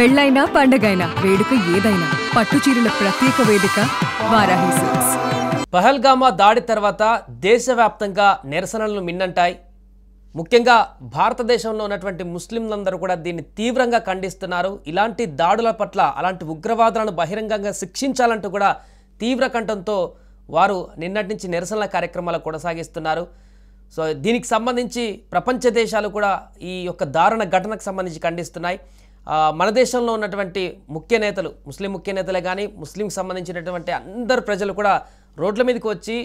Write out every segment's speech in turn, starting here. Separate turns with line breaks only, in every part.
పెళ్ళైనా పండగైనా వేడుక ఏదైనా పట్టుచీరల ప్రత్యేక వేదిక వారాహి సిల్క్స్.
పహల్గామా దాడి తర్వాత దేశవ్యాప్తంగా నిరసనలు మిన్నంటాయి. ముఖ్యంగా భారతదేశంలో ఉన్నటువంటి ముస్లింలందరూ కూడా దీన్ని తీవ్రంగా ఖండిస్తున్నారు. ఇలాంటి దాడుల పట్ల అలాంటి ఉగ్రవాదులను బహిరంగంగా శిక్షించాలంటూ కూడా తీవ్ర కంఠంతో వారు నిన్నటి నుంచి నిరసనల కార్యక్రమాలు కొనసాగిస్తున్నారు. సో దీనికి సంబంధించి ప్రపంచ దేశాలు కూడా ఈ యొక్క దారుణ ఘటనకు సంబంధించి ఖండిస్తున్నాయి. మన దేశంలో ఉన్నటువంటి ముఖ్య నేతలు, ముస్లిం ముఖ్య నేతలే కానీ ముస్లింకి సంబంధించినటువంటి అందరు ప్రజలు కూడా రోడ్ల మీదకి వచ్చి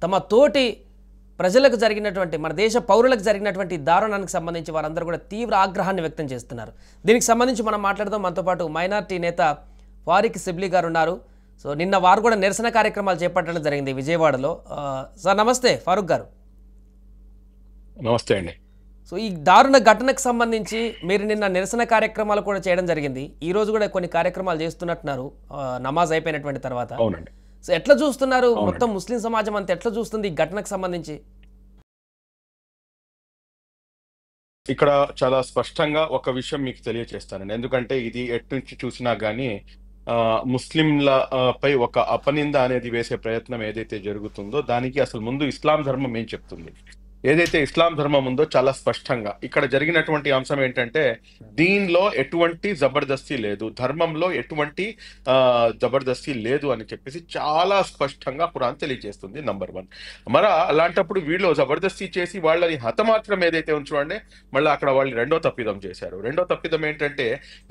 తమ తోటి ప్రజలకు జరిగినటువంటి, మన దేశ పౌరులకు జరిగినటువంటి దారుణానికి సంబంధించి వారందరూ కూడా తీవ్ర ఆగ్రహాన్ని వ్యక్తం చేస్తున్నారు. దీనికి సంబంధించి మనం మాట్లాడదాం. మనతో పాటు మైనార్టీ నేత ఫారిక్ సిబ్లీ గారు ఉన్నారు. సో నిన్న వారు కూడా నిరసన కార్యక్రమాలు చేపట్టడం జరిగింది విజయవాడలో. సార్ నమస్తే ఫారూక్ గారు.
నమస్తే అండి.
సో ఈ దారుణ ఘటనకు సంబంధించి మీరు నిన్న నిరసన కార్యక్రమాలు కూడా చేయడం జరిగింది. ఈ రోజు కూడా కొన్ని కార్యక్రమాలు చేస్తున్నట్టున్నారు నమాజ్ అయిపోయినటువంటి తర్వాత.
అవునండి.
సో ఎట్లా చూస్తున్నారు, మొత్తం ముస్లిం సమాజం అంతా ఎట్లా చూస్తుంది ఈ ఘటనకు సంబంధించి?
ఇక్కడ చాలా స్పష్టంగా ఒక విషయం మీకు తెలియజేస్తానండి. ఎందుకంటే ఇది ఎటు నుంచి చూసినా గానీ ముస్లింల పై ఒక అపనింద అనేది వేసే ప్రయత్నం ఏదైతే జరుగుతుందో దానికి అసలు ముందు ఇస్లాం ధర్మం ఏం చెప్తుంది, ఏదైతే ఇస్లాం ధర్మం ఉందో చాలా స్పష్టంగా ఇక్కడ జరిగినటువంటి అంశం ఏంటంటే దీనిలో ఎటువంటి జబర్దస్తి లేదు, ధర్మంలో ఎటువంటి జబర్దస్తి లేదు అని చెప్పేసి చాలా స్పష్టంగా ఖురాన్ తెలియజేస్తుంది. నంబర్ 1. మరి అలాంటప్పుడు వీళ్ళు జబర్దస్తి చేసి వాళ్ళని హతమాత్రం ఏదైతే ఉంచుకోండి, మళ్ళీ అక్కడ వాళ్ళు రెండో తప్పిదం చేశారు. రెండో తప్పిదం ఏంటంటే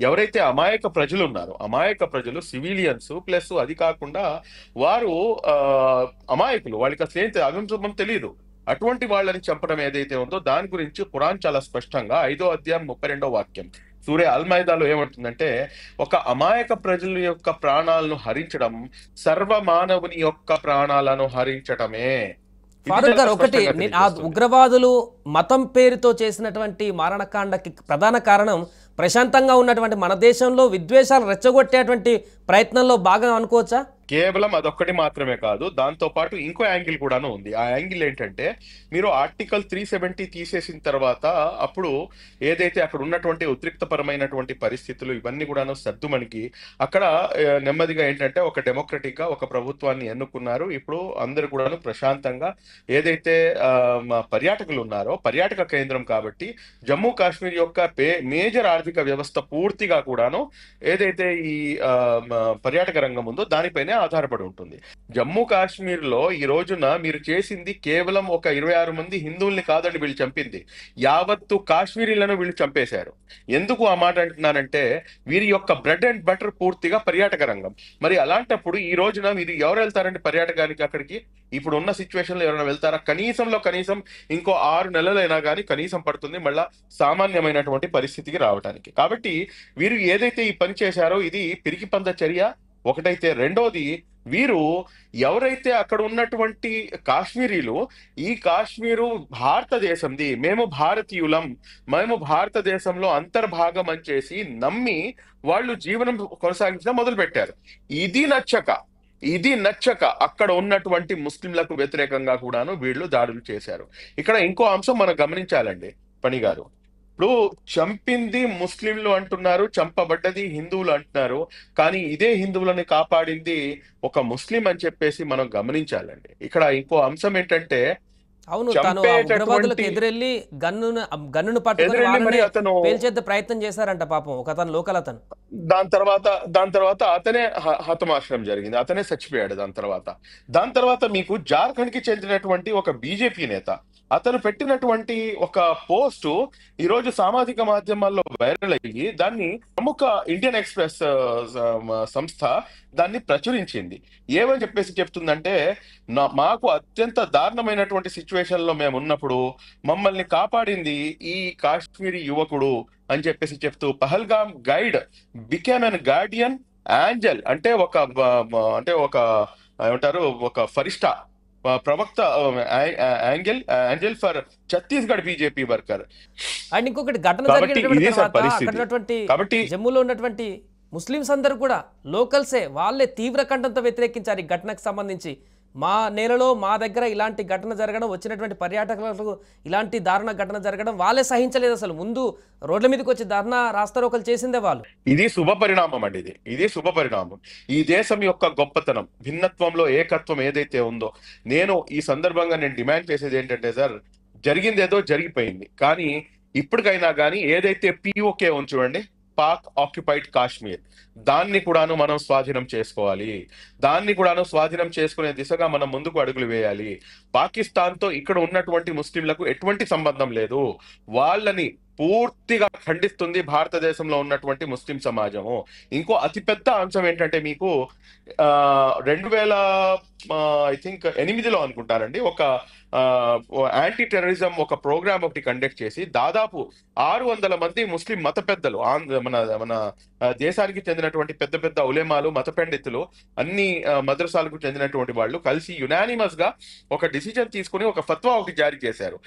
ఎవరైతే అమాయక ప్రజలు ఉన్నారో, అమాయక ప్రజలు సివిలియన్స్ ప్లస్ అది కాకుండా వారు అమాయకులు, వాళ్ళకి అసలు ఏంటి అభింశం తెలియదు, అటువంటి వాళ్ళని చంపడం ఏదైతే ఉందో దాని గురించి ఖురాన్ చాలా స్పష్టంగా 5వ అధ్యాయం 32వ వాక్యం సూరే అల్ మైదాలో ఏమంటుందంటే, ఒక అమాయక ప్రజల యొక్క ప్రాణాలను హరించడం సర్వమానవుని యొక్క ప్రాణాలను హరించటమే.
ఫారూక్ గారు, ఒకటి ఉగ్రవాదులు మతం పేరుతో చేసినటువంటి మారణకాండకి ప్రధాన కారణం ప్రశాంతంగా ఉన్నటువంటి మన దేశంలో విద్వేషాలు రెచ్చగొట్టేటువంటి ప్రయత్నంలో భాగం అనుకోవచ్చా?
కేవలం అదొక్కటి మాత్రమే కాదు, దాంతో పాటు ఇంకో యాంగిల్ కూడాను ఉంది. ఆ యాంగిల్ ఏంటంటే, మీరు ఆర్టికల్ 370 తీసేసిన తర్వాత అప్పుడు ఏదైతే అక్కడ ఉన్నటువంటి ఉద్రిక్తపరమైనటువంటి పరిస్థితులు ఇవన్నీ కూడాను సర్దుమణికి అక్కడ నెమ్మదిగా ఏంటంటే ఒక డెమోక్రటిక్ గా ఒక ప్రభుత్వాన్ని ఎన్నుకున్నారు. ఇప్పుడు అందరు కూడాను ప్రశాంతంగా ఏదైతే పర్యాటకులు ఉన్నారో, పర్యాటక కేంద్రం కాబట్టి జమ్మూ కాశ్మీర్ యొక్క మేజర్ ఆర్థిక వ్యవస్థ పూర్తిగా కూడాను ఏదైతే ఈ పర్యాటక రంగం ఉందో దానిపైనే ఆధారపడి ఉంటుంది. జమ్మూ కాశ్మీర్ లో ఈ రోజున మీరు చేసింది కేవలం ఒక 26 మంది హిందువుల్ని కాదండి వీళ్ళు చంపింది, యావత్తు కాశ్మీరీలను వీళ్ళు చంపేశారు. ఎందుకు ఆ మాట అంటున్నానంటే, వీరి యొక్క బ్రెడ్ అండ్ బటర్ పూర్తిగా పర్యాటక రంగం. మరి అలాంటప్పుడు ఈ రోజున మీరు ఎవరు వెళ్తారండి పర్యాటకానికి? అక్కడికి ఇప్పుడు ఉన్న సిచ్యువేషన్ లో ఎవరైనా వెళ్తారా? కనీసం ఇంకో 6 నెలలైనా కానీ కనీసం పడుతుంది మళ్ళా సామాన్యమైనటువంటి పరిస్థితికి రావడానికి. కాబట్టి వీరు ఏదైతే ఈ పని చేశారో ఇది పిరికి పంద చర్య ఒకటైతే, రెండోది వీరు ఎవరైతే అక్కడ ఉన్నటువంటి కాశ్మీరీలు, ఈ కాశ్మీరు భారతదేశంది, మేము భారతీయులం, మేము భారతదేశంలో అంతర్భాగం అని చేసి నమ్మి వాళ్ళు జీవనం కొనసాగించడం మొదలు పెట్టారు. ఇది నచ్చక అక్కడ ఉన్నటువంటి ముస్లింలకు వ్యతిరేకంగా కూడాను వీళ్ళు దాడులు చేశారు. ఇక్కడ ఇంకో అంశం మనం గమనించాలండి పని గారు. ఇప్పుడు చంపింది ముస్లింలు అంటున్నారు, చంపబడ్డది హిందువులు అంటున్నారు, కానీ ఇదే హిందువులని కాపాడింది ఒక ముస్లిం అని చెప్పేసి మనం గమనించాలండి. ఇక్కడ ఇంకో అంశం ఏంటంటే,
అవును, తను ఉగ్రవాదులకు ఎదురెళ్ళి గన్నును పట్టుకొని పేల్చేద్ద ప్రయత్నం చేశారంట పాపం ఒక అతను, లోకల్ అతను.
దాని తర్వాత అతనే హతమార్చడం జరిగింది, అతనే చచ్చిపోయాడు. దాని తర్వాత మీకు జార్ఖండ్ కి చెందినటువంటి ఒక బీజేపీ నేత అతను పెట్టినటువంటి ఒక పోస్టు ఈరోజు సామాజిక మాధ్యమాల్లో వైరల్ అయ్యి దాన్ని ప్రముఖ ఇండియన్ ఎక్స్ప్రెస్ సంస్థ దాన్ని ప్రచురించింది. ఏమని చెప్పేసి చెప్తుందంటే, మాకు అత్యంత దారుణమైనటువంటి సిచ్యువేషన్ లో మేము ఉన్నప్పుడు మమ్మల్ని కాపాడింది ఈ కాశ్మీరీ యువకుడు అని చెప్పేసి చెప్తూ, Pahalgam guide became an Guardian Angel, అంటే ఒక ఏమంటారు, ఒక ఫరిష్ఠా ప్రవక్త, Angel for Chhattisgarh BJP worker.
And ఇంకొకటి ఘటన జరిగినటువంటి జమ్మూలో ఉన్నటువంటి ముస్లింస్ అందరూ కూడా లోకల్సే, వాళ్ళే తీవ్ర కంఠంతో వ్యతిరేకించారు ఈ ఘటనకు సంబంధించి. మా నేలలో మా దగ్గర ఇలాంటి ఘటన జరగడం, వచ్చినటువంటి పర్యాటకులకు ఇలాంటి దారుణ ఘటన జరగడం వాళ్ళే సహించలేదు. అసలు ముందు రోడ్ల మీదకి వచ్చి ధర్నా రాస్తారోకలు చేసిందే వాళ్ళు.
ఇది శుభ పరిణామం అండి. ఇది శుభ పరిణామం. ఈ దేశం యొక్క గొప్పతనం, భిన్నత్వంలో ఏకత్వం ఏదైతే ఉందో, నేను ఈ సందర్భంగా నేను డిమాండ్ చేసేది ఏంటంటే సార్, జరిగిందేదో జరిగిపోయింది, కానీ ఇప్పటికైనా కానీ ఏదైతే పిఓకే ఉంది చూడండి, పాక్ ఆక్యుపైడ్ కాశ్మీర్, దాన్ని కూడాను మనం స్వాధీనం చేసుకోవాలి. దాన్ని కూడాను స్వాధీనం చేసుకునే దిశగా మనం ముందుకు అడుగులు వేయాలి. పాకిస్తాన్తో ఇక్కడ ఉన్నటువంటి ముస్లింలకు ఎటువంటి సంబంధం లేదు. వాళ్ళని పూర్తిగా ఖండిస్తుంది భారతదేశంలో ఉన్నటువంటి ముస్లిం సమాజము. ఇంకో అతిపెద్ద అంశం ఏంటంటే, మీకు 2008లో అనుకుంటారండి, ఒక యాంటీ టెర్రరిజం ఒక ప్రోగ్రామ్ ఒకటి కండక్ట్ చేసి దాదాపు 600 మంది ముస్లిం మత పెద్దలు, మన మన దేశానికి చెందినటువంటి పెద్ద పెద్ద ఉలేమాలు, మత పండితులు, అన్ని మద్రసాలకు చెందినటువంటి వాళ్ళు కలిసి యునానిమస్ గా ఒక డిసిజన్ తీసుకుని ఒక ఫత్వా ఒకటి జారీ చేశారు.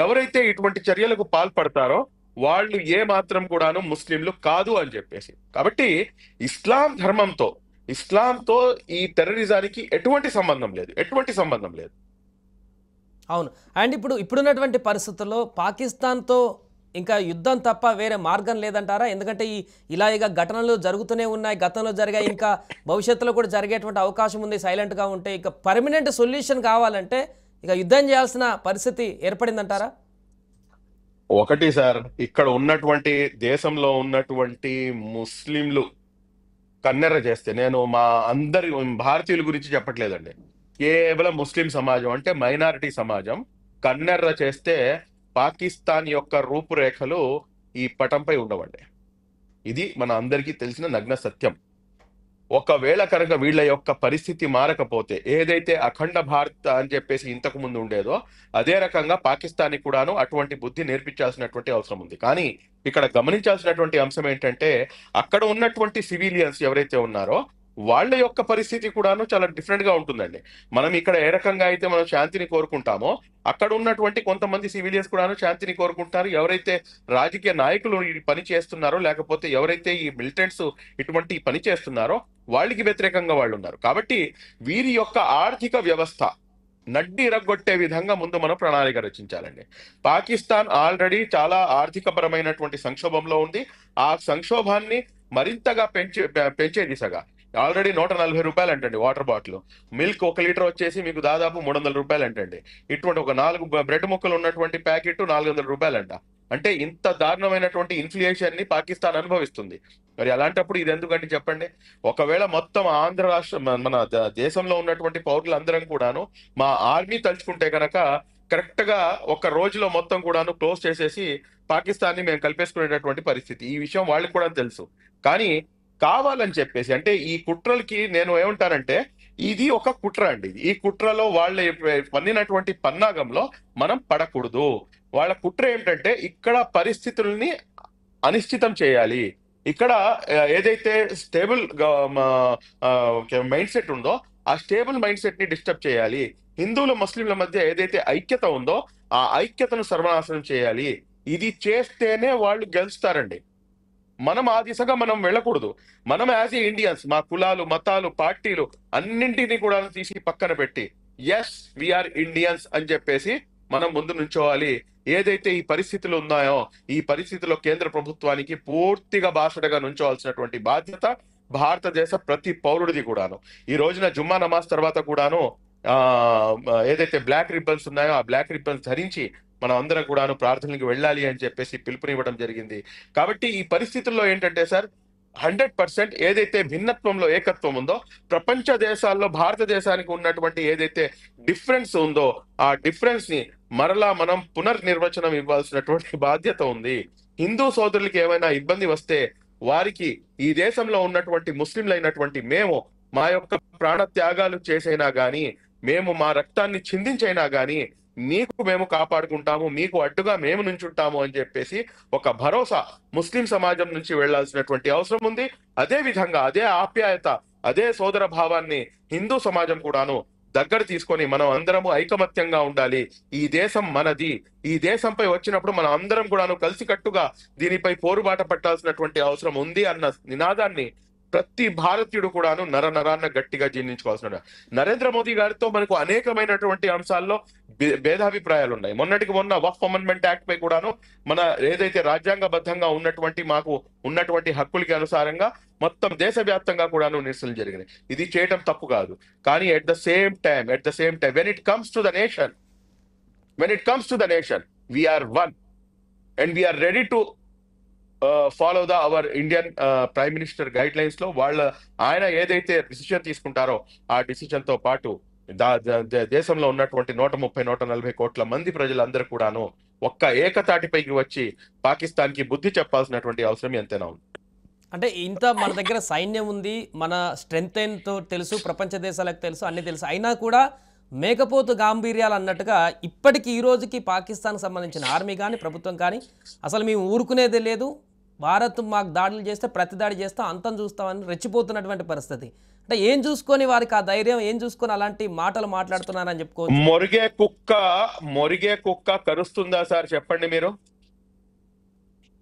ఎవరైతే ఇటువంటి చర్యలకు పాల్పడతారో వాళ్ళు ఏ మాత్రం కూడాను ముస్లింలు కాదు అని చెప్పేసి. కాబట్టి ఇస్లాంతో ఈ టెర్రరిజానికి ఎటువంటి సంబంధం లేదు.
అవును. అండ్ ఇప్పుడున్నటువంటి పరిస్థితుల్లో పాకిస్తాన్తో ఇంకా యుద్ధం తప్ప వేరే మార్గం లేదంటారా? ఎందుకంటే ఇలాగ ఘటనలు జరుగుతూనే ఉన్నాయి, గతంలో జరిగాయి, ఇంకా భవిష్యత్తులో కూడా జరిగేటువంటి అవకాశం ఉంది. సైలెంట్గా ఉంటే ఇక పర్మనెంట్ సొల్యూషన్ కావాలంటే ఇక యుద్ధం చేయాల్సిన పరిస్థితి ఏర్పడిందంటారా?
ఒకటి సార్, ఇక్కడ ఉన్నటువంటి దేశంలో ఉన్నటువంటి ముస్లింలు కన్నెర్ర చేస్తే, నేను మా అందరి భారతీయుల గురించి చెప్పట్లేదండి, కేవలం ముస్లిం సమాజం అంటే మైనారిటీ సమాజం కన్నెర్ర చేస్తే పాకిస్తాన్ యొక్క రూపురేఖలు ఈ పటంపై ఉండవండి. ఇది మన అందరికీ తెలిసిన నగ్న సత్యం. ఒకవేళ కనుక వీళ్ళ యొక్క పరిస్థితి మారకపోతే, ఏదైతే అఖండ భారత్ అని చెప్పేసి ఇంతకు ముందు ఉండేదో అదే రకంగా పాకిస్తాన్ కూడాను అటువంటి బుద్ధి నేర్పించాల్సినటువంటి అవసరం ఉంది. కానీ ఇక్కడ గమనించాల్సినటువంటి అంశం ఏంటంటే, అక్కడ ఉన్నటువంటి సివిలియన్స్ ఎవరైతే ఉన్నారో వాళ్ళ యొక్క పరిస్థితి కూడాను చాలా డిఫరెంట్ గా ఉంటుందండి. మనం ఇక్కడ ఏ రకంగా అయితే మనం శాంతిని కోరుకుంటామో, అక్కడ ఉన్నటువంటి కొంతమంది సివిలియన్స్ కూడాను శాంతిని కోరుకుంటారు. ఎవరైతే రాజకీయ నాయకులు ఈ పని చేస్తున్నారో, లేకపోతే ఎవరైతే ఈ మిలిటెంట్స్ ఇటువంటి పని చేస్తున్నారో వాళ్ళకి వ్యతిరేకంగా వాళ్ళు ఉన్నారు. కాబట్టి వీరి యొక్క ఆర్థిక వ్యవస్థ నడ్డి ఇరగొట్టే విధంగా ముందు మనం ప్రణాళిక రచించాలండి. పాకిస్తాన్ ఆల్రెడీ చాలా ఆర్థిక పరమైనటువంటి సంక్షోభంలో ఉంది. ఆ సంక్షోభాన్ని మరింతగా పెంచే దిశగా ఆల్రెడీ 140 రూపాయలు అంటండి వాటర్ బాటిల్. మిల్క్ 1 లీటర్ వచ్చేసి మీకు దాదాపు 300 రూపాయలు అంటండి. ఇటువంటి ఒక 4 బ్రెడ్ ముక్కలు ఉన్నటువంటి ప్యాకెట్ 400 రూపాయలు అంట. అంటే ఇంత దారుణమైనటువంటి ఇన్ఫ్లేషన్ ని పాకిస్తాన్ అనుభవిస్తుంది. మరి అలాంటప్పుడు ఇది ఎందుకంటే చెప్పండి, ఒకవేళ మొత్తం ఆంధ్ర రాష్ట్రం, మన దేశంలో ఉన్నటువంటి పౌరులందరం కూడాను మా ఆర్మీ తలుచుకుంటే కనుక కరెక్ట్ గా ఒక రోజులో మొత్తం కూడాను క్లోజ్ చేసేసి పాకిస్తాన్ ని మేము కలిపేసుకునేటటువంటి పరిస్థితి. ఈ విషయం వాళ్ళకి కూడా తెలుసు. కానీ కావాలని చెప్పేసి, అంటే ఈ కుట్రలకి నేను ఏమంటానంటే, ఇది ఒక కుట్ర అండి. ఈ కుట్రలో వాళ్ళు పన్నినటువంటి పన్నాగంలో మనం పడకూడదు. వాళ్ళ కుట్ర ఏమిటంటే, ఇక్కడ పరిస్థితుల్ని అనిశ్చితం చేయాలి. ఇక్కడ ఏదైతే స్టేబుల్ మైండ్ సెట్ ఉందో ఆ స్టేబుల్ మైండ్ సెట్ ని డిస్టర్బ్ చేయాలి. హిందువుల ముస్లింల మధ్య ఏదైతే ఐక్యత ఉందో ఆ ఐక్యతను సర్వనాశనం చేయాలి. ఇది చేస్తేనే వాళ్ళు గెలుస్తారండి. మనం ఆ దిశగా మనం వెళ్ళకూడదు. మనం యాజ్ ఏ ఇండియన్స్, మా కులాలు, మతాలు, పార్టీలు అన్నింటినీ కూడా తీసి పక్కన పెట్టి ఎస్ వీఆర్ ఇండియన్స్ అని చెప్పేసి మనం ముందు నుంచోవాలి. ఏదైతే ఈ పరిస్థితులు ఉన్నాయో ఈ పరిస్థితిలో కేంద్ర ప్రభుత్వానికి పూర్తిగా బాసటగా నుంచోవాల్సినటువంటి బాధ్యత భారతదేశ ప్రతి పౌరుడిది కూడాను. ఈ రోజున జుమ్మా నమాజ్ తర్వాత కూడాను ఏదైతే బ్లాక్ రిబ్బన్స్ ఉన్నాయో ఆ బ్లాక్ రిబ్బన్స్ ధరించి మనం అందరం కూడాను ప్రార్థనలకు వెళ్ళాలి అని చెప్పేసి పిలుపునివ్వడం జరిగింది. కాబట్టి ఈ పరిస్థితుల్లో ఏంటంటే సార్, 100% ఏదైతే భిన్నత్వంలో ఏకత్వం ఉందో, ప్రపంచ దేశాల్లో భారతదేశానికి ఉన్నటువంటి ఏదైతే డిఫరెన్స్ ఉందో ఆ డిఫరెన్స్ ని మరలా మనం పునర్నిర్వచనం ఇవ్వాల్సినటువంటి బాధ్యత ఉంది. హిందూ సోదరులకి ఏమైనా ఇబ్బంది వస్తే వారికి ఈ దేశంలో ఉన్నటువంటి ముస్లింలైనటువంటి మేము మా యొక్క ప్రాణ త్యాగాలు చేసైనా గాని, మేము మా రక్తాన్ని చిందించైనా గాని మీకు మేము కాపాడుకుంటాము, మీకు అడ్డుగా మేము నుంచుంటాము అని చెప్పేసి ఒక భరోసా ముస్లిం సమాజం నుంచి వెళ్లాల్సినటువంటి అవసరం ఉంది. అదే విధంగా అదే ఆప్యాయత, అదే సోదర భావాన్ని హిందూ సమాజం కూడాను దగ్గర తీసుకొని మనం అందరము ఐకమత్యంగా ఉండాలి. ఈ దేశం మనది. ఈ దేశంపై వచ్చినప్పుడు మనం అందరం కూడాను కలిసికట్టుగా దీనిపై పోరుబాట పట్టాల్సినటువంటి అవసరం ఉంది అన్న నినాదాన్ని ప్రతి భారతీయుడు కూడాను నరాన్న గట్టిగా జీర్ణించుకోవాల్సిన. నరేంద్ర మోదీ గారితో మనకు అనేకమైనటువంటి అంశాల్లో భేదాభిప్రాయాలు ఉన్నాయి. మొన్నటికి మొన్న వక్ఫ్ అమెండ్మెంట్ యాక్ట్ పై కూడాను మన ఏదైతే రాజ్యాంగబద్ధంగా ఉన్నమాట ఉన్నటువంటి హక్కులకి అనుసారంగా మొత్తం దేశవ్యాప్తంగా కూడాను నిరసనలు జరిగినాయి. ఇది చేయటం తప్పు కాదు. కానీ at the same time when it comes to the nation we are one and we are ready to follow our Indian prime minister guidelines లో ఆయన ఏదైతే డిసిషన్ తీసుకుంటారో ఆ డిసిషన్ తో పాటు దేశంలో ఉన్నటువంటి 130-140 కోట్ల మంది ప్రజలందరూ కూడాను ఒక్క ఏకతాటిపైకి వచ్చి పాకిస్తాన్ కి బుద్ధి చెప్పాల్సినటువంటి అవసరం ఎంతైనా ఉంది.
అంటే ఇంత మన దగ్గర సైన్యం ఉంది, మన స్ట్రెంగ్త్ ఏంతో తెలుసు, ప్రపంచ దేశాలకు తెలుసు, అన్ని తెలుసు, అయినా కూడా మేకపోతు గాంభీర్యాలు అన్నట్టుగా ఇప్పటికి ఈ రోజుకి పాకిస్తాన్కి సంబంధించిన ఆర్మీ కానీ ప్రభుత్వం కానీ అసలు మేము ఊరుకునేదే లేదు, భారత్ మాకు దాడులు చేస్తే ప్రతి దాడి చేస్తాం, అంతం చూస్తామని రెచ్చిపోతున్నటువంటి పరిస్థితి. అంటే ఏం చూసుకొని వారికి ఆ ధైర్యం, ఏం చూసుకొని అలాంటి మాటలు మాట్లాడుతున్నారని చెప్పుకోవచ్చు.
మొరిగే కుక్క కరుస్తుందా సార్ చెప్పండి మీరు?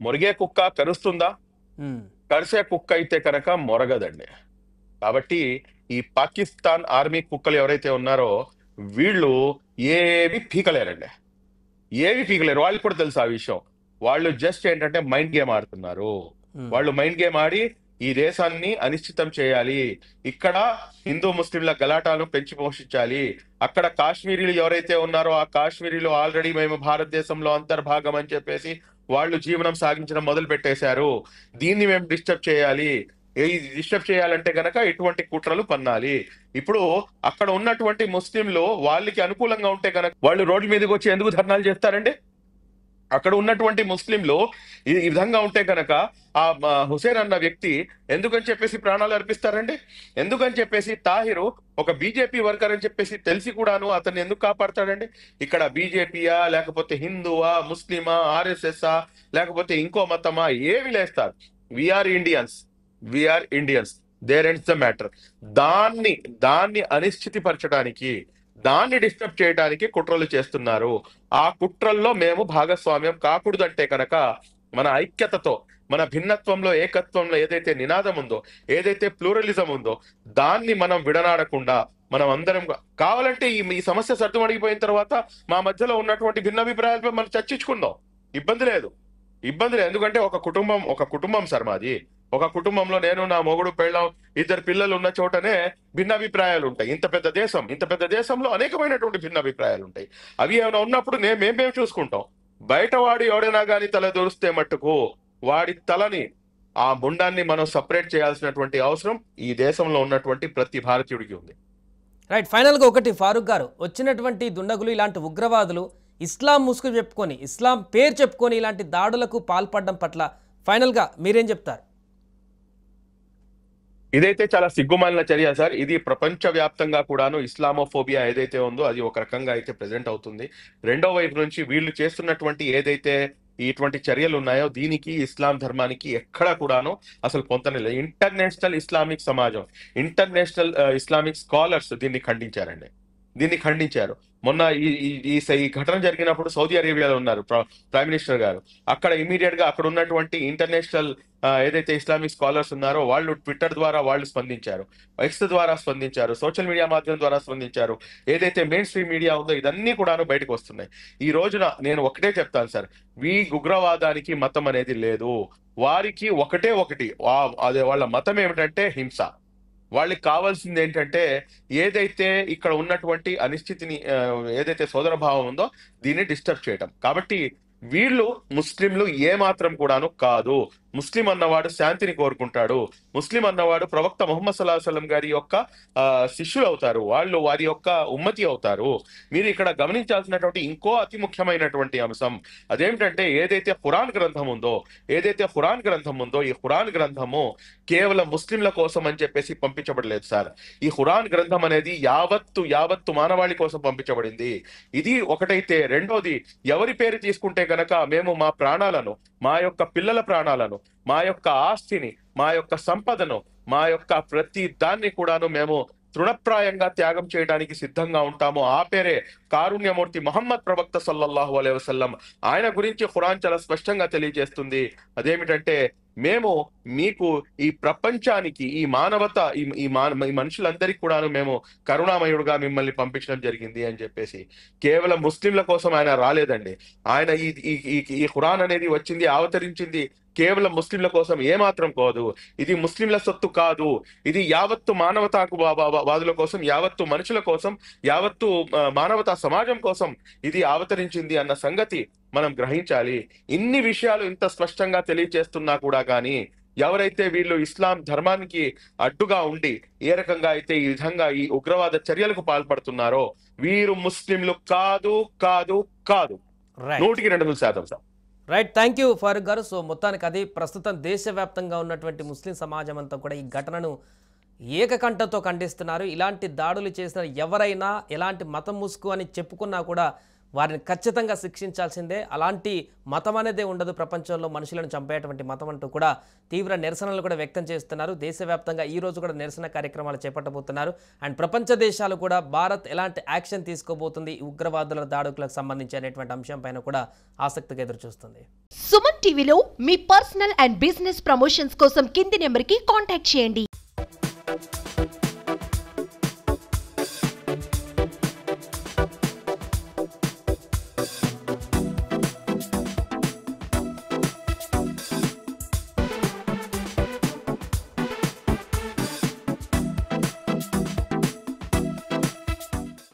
మొరిగే కుక్క కరుస్తుందా? కరిసే కుక్క అయితే కనుక మొరగదండి. కాబట్టి ఈ పాకిస్తాన్ ఆర్మీ కుక్కలు ఎవరైతే ఉన్నారో వీళ్ళు ఏవి పీకలేరండి, ఏవి పీకలేరు. వాళ్ళకి కూడా తెలుసు ఆ విషయం. వాళ్ళు జస్ట్ ఏంటంటే మైండ్ గేమ్ ఆడుతున్నారు. వాళ్ళు మైండ్ గేమ్ ఆడి ఈ దేశాన్ని అనిశ్చితం చేయాలి, ఇక్కడ హిందూ ముస్లింల గలాటాలను పెంచి పోషించాలి, అక్కడ కాశ్మీరీలు ఎవరైతే ఉన్నారో ఆ కాశ్మీరీలు ఆల్రెడీ మేము భారతదేశంలో అంతర్భాగం అని చెప్పేసి వాళ్ళు జీవనం సాగించడం మొదలు పెట్టేశారు, దీన్ని మేము డిస్టర్బ్ చేయాలి. డిస్టర్బ్ చేయాలంటే గనక ఇటువంటి కుట్రలు పన్నాలి. ఇప్పుడు అక్కడ ఉన్నటువంటి ముస్లింలు వాళ్ళకి అనుకూలంగా ఉంటే గనక వాళ్ళు రోడ్ల మీదకి వచ్చి ఎందుకు ధర్నాలు చేస్తారండి? అక్కడ ఉన్నటువంటి ముస్లింలు ఈ విధంగా ఉంటే కనుక ఆ హుసేన్ అన్న వ్యక్తి ఎందుకని చెప్పేసి ప్రాణాలు అర్పిస్తారండి? ఎందుకని చెప్పేసి తాహిరు ఒక బీజేపీ వర్కర్ అని చెప్పేసి తెలిసి కూడాను అతన్ని ఎందుకు కాపాడతాడండి? ఇక్కడ బీజేపీయా లేకపోతే హిందువా ముస్లిమా ఆర్ఎస్ఎస్ఆ లేకపోతే ఇంకో మతమా ఏమి లేస్తారు? We are Indians, there ends the matter. దాన్ని అనిశ్చితిపరచడానికి, దాన్ని డిస్టర్బ్ చేయడానికి కుట్రలు చేస్తున్నారు. ఆ కుట్రల్లో మేము భాగస్వామ్యం కాకూడదంటే కనుక మన ఐక్యతతో, మన భిన్నత్వంలో ఏకత్వంలో ఏదైతే నినాదం ఉందో, ఏదైతే ప్లూరలిజం ఉందో దాన్ని మనం విడనాడకుండా మనం అందరం కావాలంటే ఈ సమస్య సర్దుమణిగిపోయిన తర్వాత మా మధ్యలో ఉన్నటువంటి భిన్నాభిప్రాయాలపై మనం చర్చించుకుందాం. ఇబ్బంది లేదు. ఎందుకంటే ఒక కుటుంబం సార్ మాది. ఒక కుటుంబంలో నేను, నా మొగుడు, పెళ్ళం, 2 పిల్లలు ఉన్న చోటనే భిన్నాభిప్రాయాలు ఉంటాయి. ఇంత పెద్ద దేశంలో అనేకమైనటువంటి భిన్నాభిప్రాయాలు ఉంటాయి. అవి ఏమైనా ఉన్నప్పుడు మేము చూసుకుంటాం. బయట వాడు ఎవడైనా కానీ తల దొరిస్తే మట్టుకు వాడి తలని, ఆ ముండాన్ని మనం సపరేట్ చేయాల్సినటువంటి అవసరం ఈ దేశంలో ఉన్నటువంటి ప్రతి భారతీయుడికి ఉంది.
రైట్. ఫైనల్గా ఒకటి, ఫారూక్ గారు, వచ్చినటువంటి దుండగులు ఇలాంటి ఉగ్రవాదులు ఇస్లాం ముసుగు చెప్పుకొని, ఇస్లాం పేరు చెప్పుకొని ఇలాంటి దాడులకు పాల్పడడం పట్ల ఫైనల్గా మీరేం చెప్తారు?
ఇదైతే చాలా సిగ్గుమాలిన చర్య సార్. ఇది ప్రపంచ వ్యాప్తంగా కూడాను ఇస్లామోఫోబియా ఏదైతే ఉందో అది ఒక రకంగా అయితే ప్రెజెంట్ అవుతుంది. రెండో వైపు నుంచి వీళ్ళు చేస్తున్నటువంటి ఏదైతే ఇటువంటి చర్యలు ఉన్నాయో దీనికి ఇస్లాం ధర్మానికి ఎక్కడా కూడాను అసలు పొంతనే. ఇంటర్నేషనల్ ఇస్లామిక్ సమాజం, ఇంటర్నేషనల్ ఇస్లామిక్ స్కాలర్స్ దీన్ని ఖండించారు. మొన్న ఈ ఘటన జరిగినప్పుడు సౌదీ అరేబియాలో ఉన్నారు ప్రైమ్ మినిస్టర్ గారు. అక్కడ ఇమీడియట్ గా అక్కడ ఉన్నటువంటి ఇంటర్నేషనల్ ఏదైతే ఇస్లామిక్ స్కాలర్స్ ఉన్నారో వాళ్ళు ట్విట్టర్ ద్వారా వాళ్ళు స్పందించారు, ఎక్స్ ద్వారా స్పందించారు, సోషల్ మీడియా మాధ్యమం ద్వారా స్పందించారు. ఏదైతే మెయిన్ స్ట్రీమ్ మీడియా ఉందో ఇదన్నీ కూడాను బయటకు వస్తున్నాయి. ఈ రోజున నేను ఒకటే చెప్తాను సార్, ఉగ్రవాదానికి మతం అనేది లేదు. వారికి ఒకటి అదే వాళ్ళ మతం ఏమిటంటే హింస. వాళ్ళకి కావాల్సింది ఏంటంటే ఏదైతే ఇక్కడ ఉన్నటువంటి అనిశ్చితిని, ఏదైతే సోదర భావం ఉందో దీన్ని డిస్టర్బ్ చేయటం. కాబట్టి వీళ్ళు ముస్లింలు ఏమాత్రం కూడాను కాదు. ముస్లిం అన్నవాడు శాంతిని కోరుకుంటాడు. ముస్లిం అన్నవాడు ప్రవక్త ముహమ్మద్ సల్లల్లాహు అలైహి వసల్లం గారి యొక్క శిష్యులు అవుతారు, వాళ్ళు వారి యొక్క ఉమ్మతి అవుతారు. మీరు ఇక్కడ గమనించాల్సినటువంటి ఇంకో అతి ముఖ్యమైనటువంటి అంశం అదేమిటంటే ఏదైతే ఖురాన్ గ్రంథం ఉందో ఈ ఖురాన్ గ్రంథము కేవలం ముస్లింల కోసం అని చెప్పేసి పంపించబడలేదు సార్. ఈ ఖురాన్ గ్రంథం అనేది యావత్తు మానవాళి కోసం పంపించబడింది. ఇది ఒకటైతే, రెండోది ఎవరి పేరు తీసుకుంటే గనక మేము మా ప్రాణాలను, మా యొక్క పిల్లల ప్రాణాలను, మా యొక్క ఆస్తిని, మా యొక్క సంపదను, మా యొక్క ప్రతి దాన్ని కూడాను మేము తృణప్రాయంగా త్యాగం చేయడానికి సిద్ధంగా ఉంటాము. ఆ పేరే కారుణ్యమూర్తి మహమ్మద్ ప్రవక్త సల్లల్లాహు అలైహి వసల్లం. ఆయన గురించి ఖురాన్ చాలా స్పష్టంగా తెలియజేస్తుంది. అదేమిటంటే మేము మీకు ఈ ప్రపంచానికి ఈ మానవత ఈ మనుషులందరికీ కూడా మేము కరుణామయుడుగా మిమ్మల్ని పంపించడం జరిగింది అని చెప్పేసి. కేవలం ముస్లింల కోసం ఆయన రాలేదండి. ఆయన ఈ ఖురాన్ అనేది వచ్చింది, అవతరించింది కేవలం ముస్లింల కోసం ఏమాత్రం కాదు. ఇది ముస్లింల సొత్తు కాదు, ఇది యావత్తు మానవతాకు వాదుల కోసం, యావత్తు మనుషుల కోసం, యావత్తు మానవతా సమాజం కోసం ఇది అవతరించింది అన్న సంగతి మనం గ్రహించాలి. ఇన్ని విషయాలు ఇంత స్పష్టంగా తెలియజేస్తున్నా కూడా కానీ ఎవరైతే వీళ్ళు ఇస్లాం ధర్మానికి అడ్డుగా ఉండి ఏ రకంగా అయితే ఈ విధంగా ఈ ఉగ్రవాద చర్యలకు పాల్పడుతున్నారో వీరు ముస్లింలు కాదు కాదు కాదు. 100% sir.
Right, thank you Farooq గారు. సో మొత్తానికి అది ప్రస్తుతం దేశవ్యాప్తంగా ఉన్నటువంటి ముస్లిం సమాజం అంతా కూడా ఈ ఘటనను ఏకకంఠంతో ఖండిస్తున్నారు. ఇలాంటి దాడులు చేసిన ఎవరైనా ఎలాంటి మతం ముసుగు అని చెప్పుకున్నా కూడా వారిని ఖచ్చితంగా శిక్షించాల్సిందే. అలాంటి మతం అనేదే ఉండదు ప్రపంచంలో, మనుషులను చంపేటువంటి మతం అంటూ కూడా తీవ్ర నిరసనలు కూడా వ్యక్తం చేస్తున్నారు. దేశవ్యాప్తంగా ఈ రోజు కూడా నిరసన కార్యక్రమాలు చేపట్టబోతున్నారు. అండ్ ప్రపంచ దేశాలు కూడా భారత్ ఎలాంటి యాక్షన్ తీసుకోబోతుంది ఈ ఉగ్రవాదుల దాడులకు సంబంధించి అనేటువంటి అంశం పైన కూడా ఆసక్తిగా ఎదురుచూస్తుంది.
సుమన్ టీవీలో మీ పర్సనల్ అండ్ బిజినెస్ ప్రమోషన్స్ కోసం కింది నెంబర్కి కాంటాక్ట్ చేయండి.